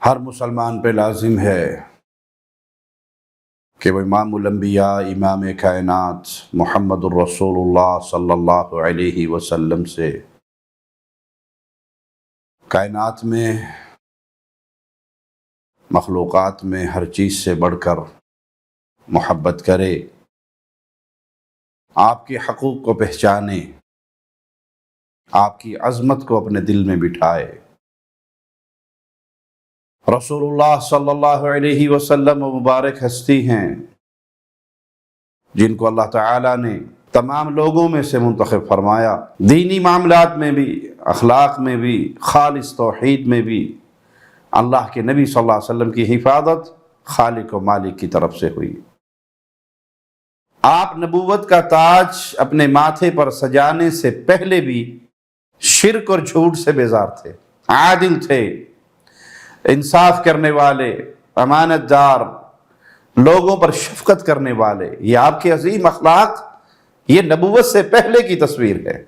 ہر مسلمان پہ لازم ہے کہ وہ امام الانبیاء امام کائنات محمد الرسول اللہ صلی اللہ علیہ وسلم سے کائنات میں مخلوقات میں ہر چیز سے بڑھ کر محبت کرے، آپ کے حقوق کو پہچانے، آپ کی عظمت کو اپنے دل میں بٹھائے۔ رسول اللہ صلی اللہ علیہ وسلم مبارک ہستی ہیں جن کو اللہ تعالیٰ نے تمام لوگوں میں سے منتخب فرمایا، دینی معاملات میں بھی، اخلاق میں بھی، خالص توحید میں بھی اللہ کے نبی صلی اللہ علیہ وسلم کی حفاظت خالق و مالک کی طرف سے ہوئی۔ آپ نبوت کا تاج اپنے ماتھے پر سجانے سے پہلے بھی شرک اور جھوٹ سے بیزار تھے، عادل تھے، انصاف کرنے والے، امانت دار، لوگوں پر شفقت کرنے والے۔ یہ آپ کے عظیم اخلاق، یہ نبوت سے پہلے کی تصویر ہے۔